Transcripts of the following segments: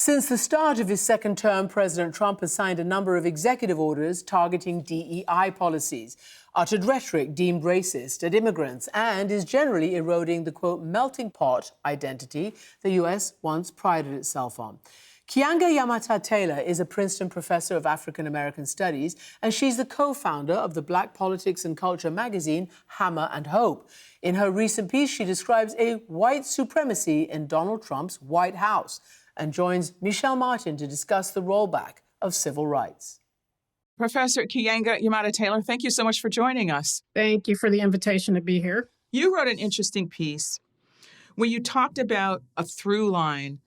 Since the start of his second term, President Trump has signed a number of executive orders targeting DEI policies, uttered rhetoric deemed racist at immigrants, and is generally eroding the, quote, melting pot identity the US once prided itself on. Keeanga-Yamahtta Taylor is a Princeton professor of African American Studies, and she's the co-founder of the Black Politics and Culture magazine, Hammer and Hope. In her recent piece, she describes a white supremacy in Donald Trump's White House and joins Michelle Martin to discuss the rollback of civil rights. Professor Keeanga-Yamahtta Taylor, thank you so much for joining us. Thank you for the invitation to be here. You wrote an interesting piece where you talked about a through line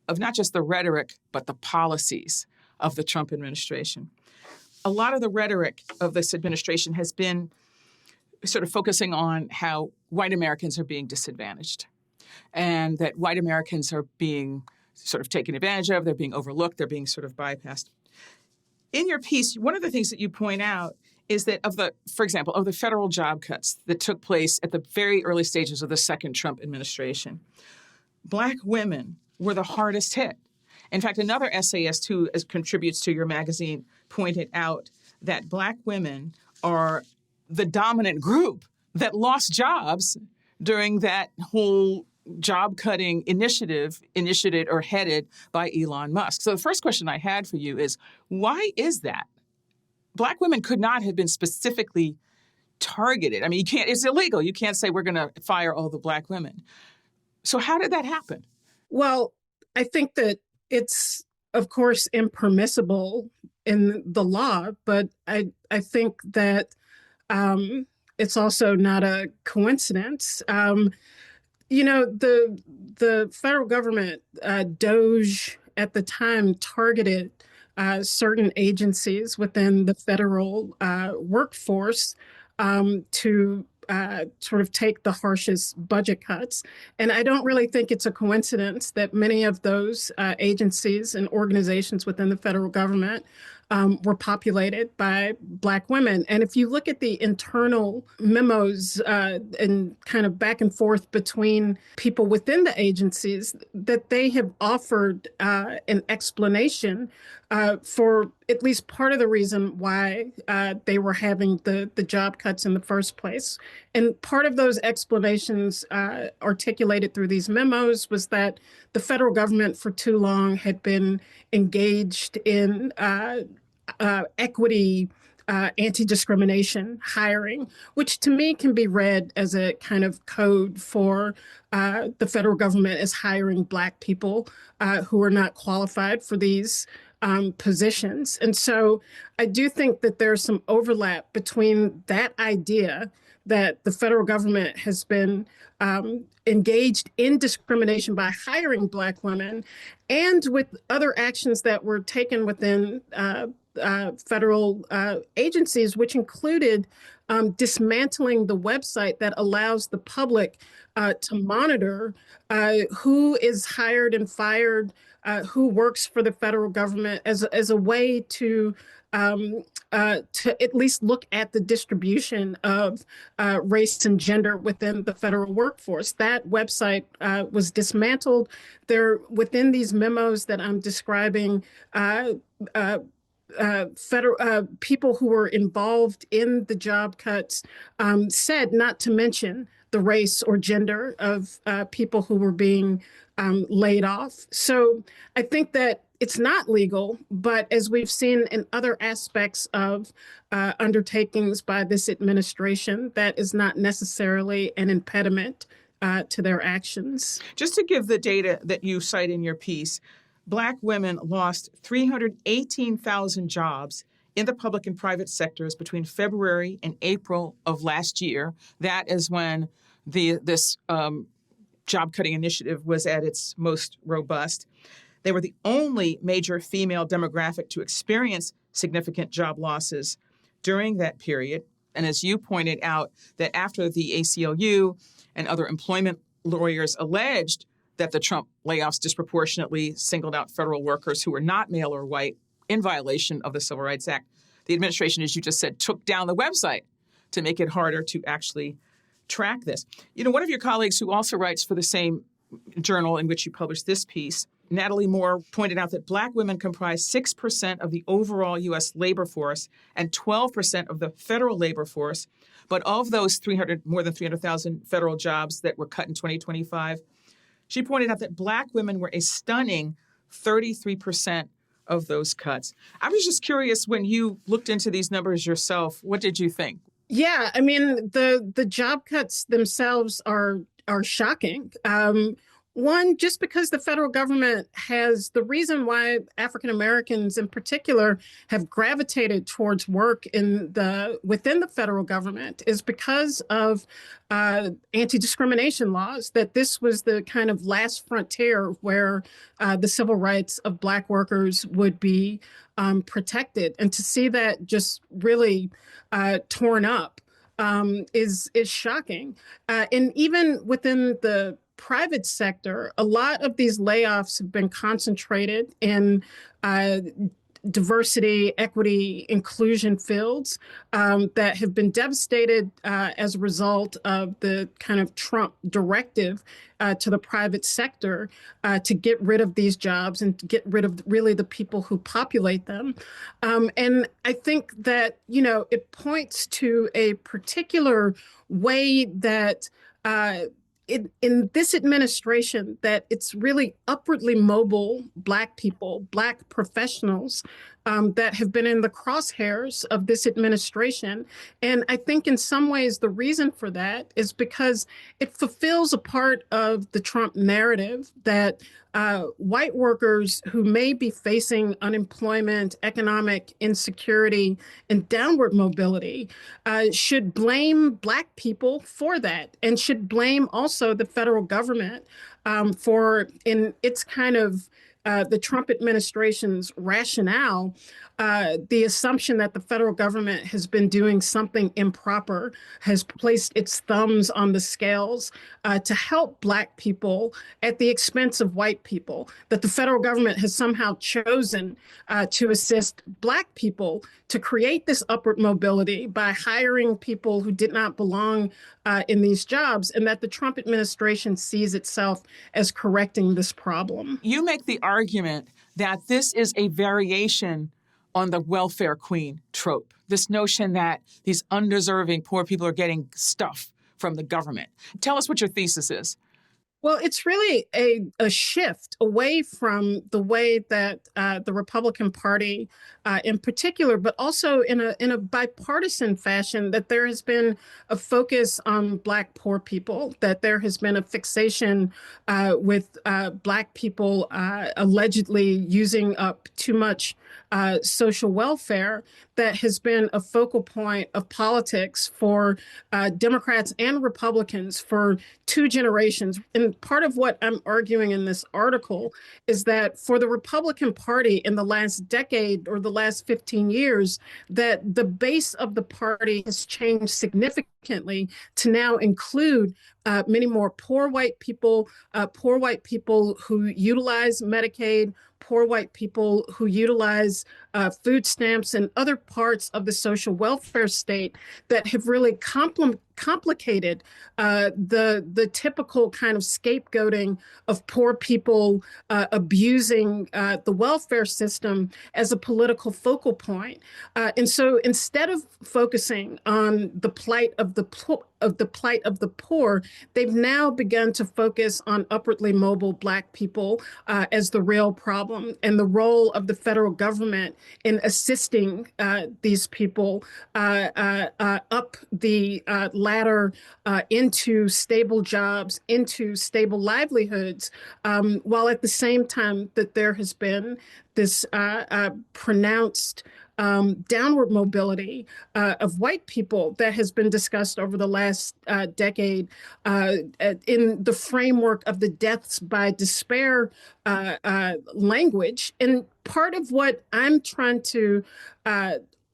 of not just the rhetoric, but the policies of the Trump administration. A lot of the rhetoric of this administration has been sort of focusing on how white Americans are being disadvantaged and that white Americans are being sort of taken advantage of, they're being overlooked, they're being sort of bypassed. In your piece, one of the things that you point out is that for example, of the federal job cuts that took place at the very early stages of the second Trump administration, Black women were the hardest hit. In fact, another essayist who contributes to your magazine pointed out that Black women are the dominant group that lost jobs during that whole job-cutting initiative initiated or headed by Elon Musk. So the first question I had for you is, why is that? Black women could not have been specifically targeted. I mean, it's illegal. You can't say we're going to fire all the Black women. So how did that happen? Well, I think that it's, of course, impermissible in the law, but I think that it's also not a coincidence. The federal government, DOJ at the time, targeted certain agencies within the federal workforce to sort of take the harshest budget cuts. And I don't really think it's a coincidence that many of those agencies and organizations within the federal government were populated by Black women. And if you look at the internal memos and kind of back and forth between people within the agencies, that they have offered an explanation for at least part of the reason why they were having the job cuts in the first place. And part of those explanations articulated through these memos was that the federal government for too long had been engaged in equity, anti-discrimination hiring, which to me can be read as a kind of code for the federal government as hiring Black people who are not qualified for these positions. And so I do think that there's some overlap between that idea that the federal government has been engaged in discrimination by hiring Black women and with other actions that were taken within federal agencies, which included dismantling the website that allows the public to monitor who is hired and fired, who works for the federal government as a way to at least look at the distribution of race and gender within the federal workforce. That website was dismantled. There, within these memos that I'm describing, federal people who were involved in the job cuts said not to mention the race or gender of people who were being laid off. So I think that it's not legal, but as we've seen in other aspects of undertakings by this administration, that is not necessarily an impediment to their actions. Just to give the data that you cite in your piece, Black women lost 318,000 jobs in the public and private sectors between February and April of last year. That is when this job-cutting initiative was at its most robust. They were the only major female demographic to experience significant job losses during that period. And as you pointed out, that after the ACLU and other employment lawyers alleged that the Trump layoffs disproportionately singled out federal workers who were not male or white in violation of the Civil Rights Act, the administration, as you just said, took down the website to make it harder to actually track this. You know, one of your colleagues who also writes for the same journal in which you published this piece Natalie Moore pointed out that Black women comprise 6% of the overall U.S. labor force and 12% of the federal labor force. But of those more than 300,000 federal jobs that were cut in 2025, she pointed out that Black women were a stunning 33% of those cuts. I was just curious, when you looked into these numbers yourself, what did you think? Yeah, I mean, the job cuts themselves are shocking. One, just because the federal government has the reason why African Americans in particular have gravitated towards work within the federal government is because of anti-discrimination laws, that this was the kind of last frontier where the civil rights of Black workers would be protected. And to see that just really torn up is shocking. And even within the private sector, a lot of these layoffs have been concentrated in diversity, equity, inclusion fields that have been devastated as a result of the kind of Trump directive to the private sector to get rid of these jobs and to get rid of really the people who populate them. And I think that, it points to a particular way that in this administration, that it's really upwardly mobile Black people, Black professionals that have been in the crosshairs of this administration. And I think in some ways the reason for that is because it fulfills a part of the Trump narrative that white workers who may be facing unemployment, economic insecurity, and downward mobility should blame Black people for that, and should blame also the federal government for, in its kind of the Trump administration's rationale, the assumption that the federal government has been doing something improper, has placed its thumbs on the scales to help Black people at the expense of white people, that the federal government has somehow chosen to assist Black people to create this upward mobility by hiring people who did not belong in these jobs, and that the Trump administration sees itself as correcting this problem. You make the argument that this is a variation on the welfare queen trope, this notion that these undeserving poor people are getting stuff from the government. Tell us what your thesis is. Well, it's really a shift away from the way that the Republican Party in particular, but also in a bipartisan fashion, that there has been a focus on Black poor people, that there has been a fixation with Black people allegedly using up too much social welfare, that has been a focal point of politics for Democrats and Republicans for 2 generations. And part of what I'm arguing in this article is that for the Republican Party in the last decade or the last 15 years, that the base of the party has changed significantly to now include many more poor white people who utilize Medicaid, poor white people who utilize food stamps and other parts of the social welfare state that have really complicated the typical kind of scapegoating of poor people abusing the welfare system as a political focal point. And so instead of focusing on the plight of the poor, they've now begun to focus on upwardly mobile Black people as the real problem, and the role of the federal government in assisting these people up the ladder into stable jobs, into stable livelihoods, while at the same time that there has been this pronounced downward mobility of white people that has been discussed over the last decade in the framework of the deaths by despair language. And part of what I'm trying to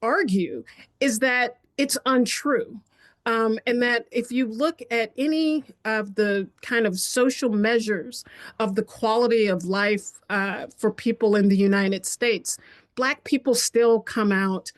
argue is that it's untrue. And that if you look at any of the kind of social measures of the quality of life for people in the United States, Black people still come out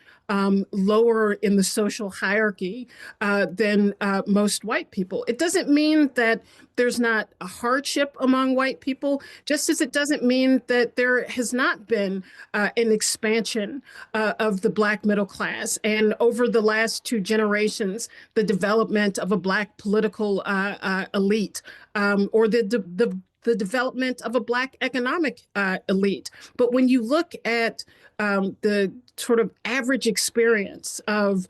lower in the social hierarchy than most white people. It doesn't mean that there's not a hardship among white people, just as it doesn't mean that there has not been an expansion of the Black middle class. And over the last 2 generations, the development of a Black political elite or the development of a Black economic elite. But when you look at the sort of average experience of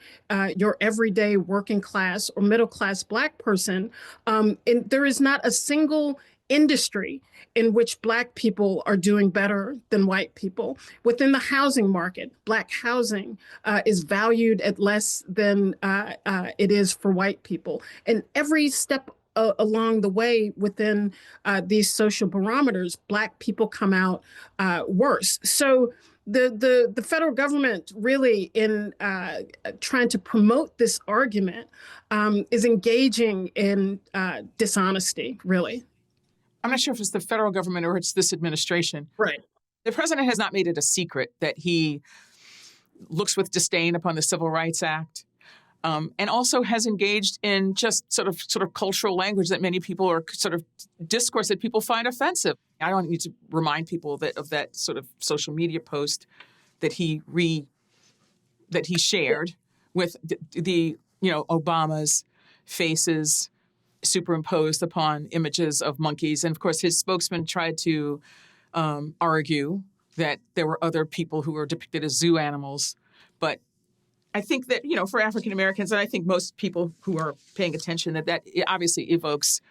your everyday working class or middle class Black person, and there is not a single industry in which Black people are doing better than white people. Within the housing market, Black housing is valued at less than it is for white people. And every step along the way within these social barometers, Black people come out worse. So the federal government really in trying to promote this argument is engaging in dishonesty, really. I'm not sure if it's the federal government or it's this administration. Right. The president has not made it a secret that he looks with disdain upon the Civil Rights Act. And also has engaged in just sort of cultural language that many people are sort of discourse that people find offensive. I don't need to remind people of that sort of social media post that he shared with the Obama's faces superimposed upon images of monkeys. And of course, his spokesman tried to argue that there were other people who were depicted as zoo animals, but I think that, for African Americans, and I think most people who are paying attention, that obviously evokes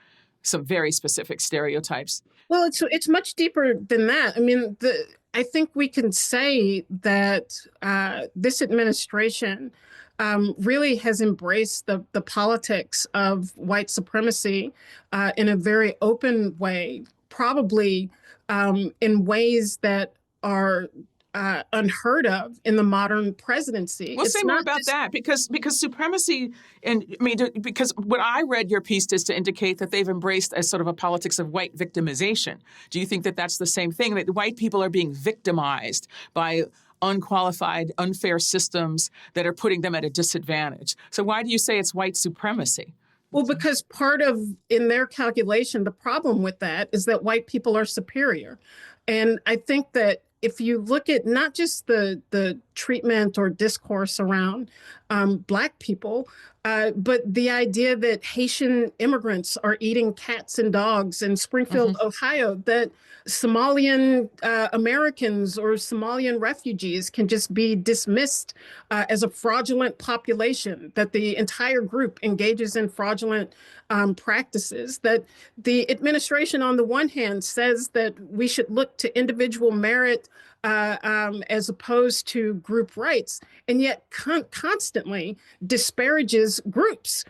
some very specific stereotypes. Well, it's much deeper than that. I mean, I think we can say that this administration really has embraced the politics of white supremacy in a very open way, probably in ways that are unheard of in the modern presidency. We'll say more about that because supremacy, because what I read your piece is to indicate that they've embraced a sort of a politics of white victimization. Do you think that that's the same thing, that white people are being victimized by unqualified, unfair systems that are putting them at a disadvantage? So why do you say it's white supremacy? Well, because part of, in their calculation, the problem with that is that white people are superior. And I think that if you look at not just the treatment or discourse around Black people, but the idea that Haitian immigrants are eating cats and dogs in Springfield, Ohio, that Somalian Americans or Somalian refugees can just be dismissed as a fraudulent population, that the entire group engages in fraudulent practices, that the administration on the one hand says that we should look to individual merit as opposed to group rights, and yet constantly disparages groups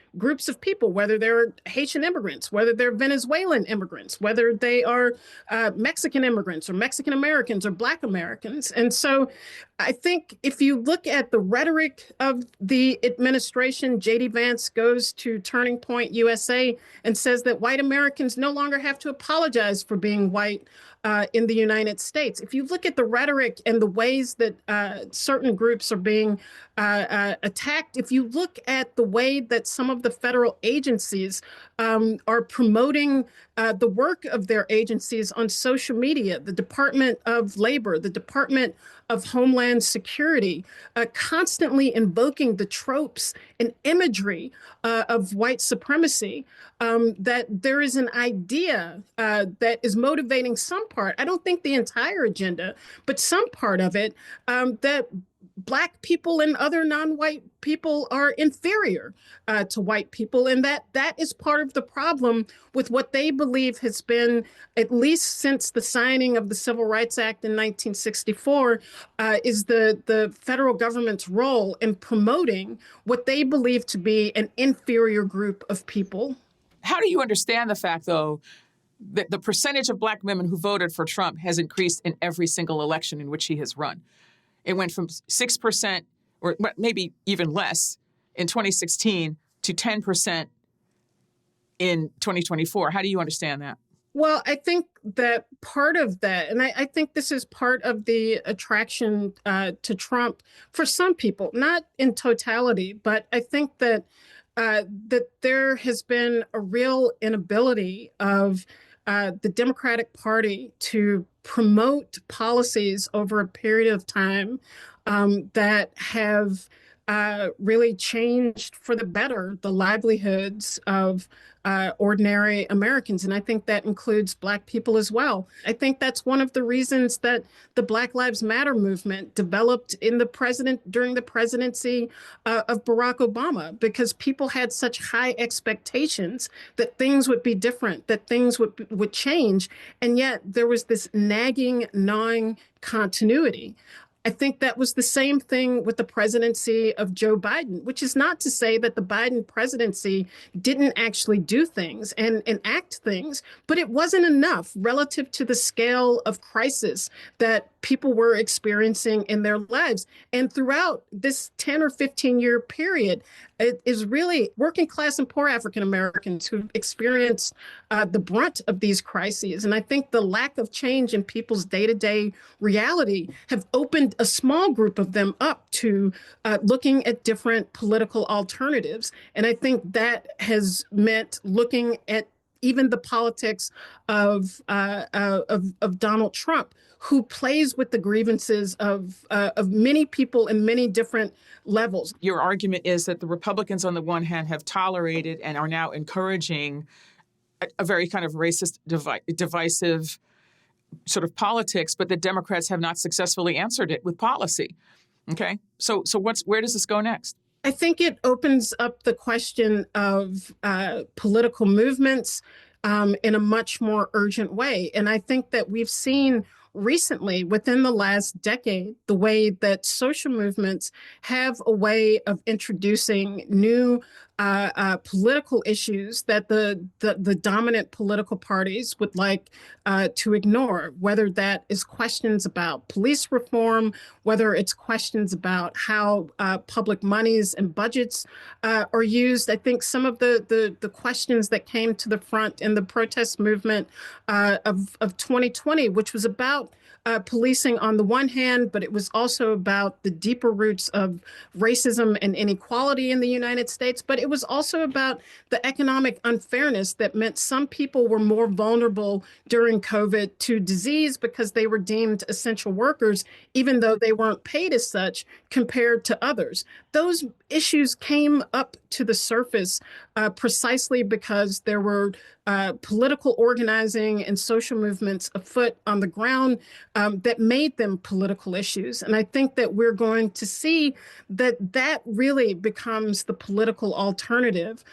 of people, whether they're Haitian immigrants, whether they're Venezuelan immigrants, whether they are Mexican immigrants or Mexican Americans or Black Americans. And so I think if you look at the rhetoric of the administration, J.D. Vance goes to Turning Point USA and says that white Americans no longer have to apologize for being white in the United States. If you look at the rhetoric and the ways that certain groups are being attacked, if you look at the way that some of the federal agencies are promoting the work of their agencies on social media, the Department of Labor, the Department of Homeland Security, constantly invoking the tropes and imagery of white supremacy, that there is an idea that is motivating some part, I don't think the entire agenda, but some part of it, that Black people and other non-white people are inferior to white people, and that is part of the problem with what they believe has been, at least since the signing of the Civil Rights Act in 1964, is the federal government's role in promoting what they believe to be an inferior group of people. How do you understand the fact, though, that the percentage of Black women who voted for Trump has increased in every single election in which he has run? It went from 6%, or maybe even less, in 2016 to 10% in 2024. How do you understand that? Well, I think that part of that, and I think this is part of the attraction to Trump for some people, not in totality, but I think that that there has been a real inability of the Democratic Party to promote policies over a period of time that have really changed for the better the livelihoods of ordinary Americans. And I think that includes Black people as well. I think that's one of the reasons that the Black Lives Matter movement developed during the presidency of Barack Obama, because people had such high expectations that things would be different, that things would change. And yet there was this nagging, gnawing continuity. I think that was the same thing with the presidency of Joe Biden, which is not to say that the Biden presidency didn't actually do things and enact things, but it wasn't enough relative to the scale of crisis that people were experiencing in their lives. And throughout this 10 or 15-year period, it is really working class and poor African Americans who've experienced the brunt of these crises. And I think the lack of change in people's day-to-day reality have opened a small group of them up to looking at different political alternatives. And I think that has meant looking at even the politics of Donald Trump, who plays with the grievances of many people in many different levels. Your argument is that the Republicans, on the one hand, have tolerated and are now encouraging a very kind of racist, divisive sort of politics, but the Democrats have not successfully answered it with policy. Okay, so where does this go next? I think it opens up the question of political movements in a much more urgent way. And I think that we've seen recently, within the last decade, the way that social movements have a way of introducing new political issues that the dominant political parties would like to ignore, whether that is questions about police reform, whether it's questions about how public monies and budgets are used. I think some of the questions that came to the front in the protest movement of 2020, which was about policing on the one hand, but it was also about the deeper roots of racism and inequality in the United States. But it was also about the economic unfairness that meant some people were more vulnerable during COVID to disease because they were deemed essential workers, even though they weren't paid as such compared to others. Those issues came up to the surface precisely because there were political organizing and social movements afoot on the ground that made them political issues. And I think that we're going to see that really becomes the political alternative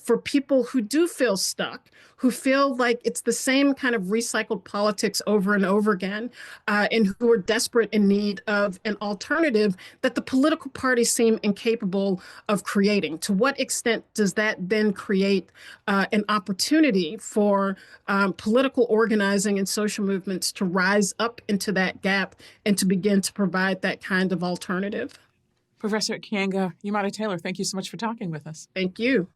for people who do feel stuck, who feel like it's the same kind of recycled politics over and over again, and who are desperate in need of an alternative that the political parties seem incapable of creating. To what extent does that then create an opportunity for political organizing and social movements to rise up into that gap and to begin to provide that kind of alternative? Professor Keeanga-Yamahtta Taylor, thank you so much for talking with us. Thank you.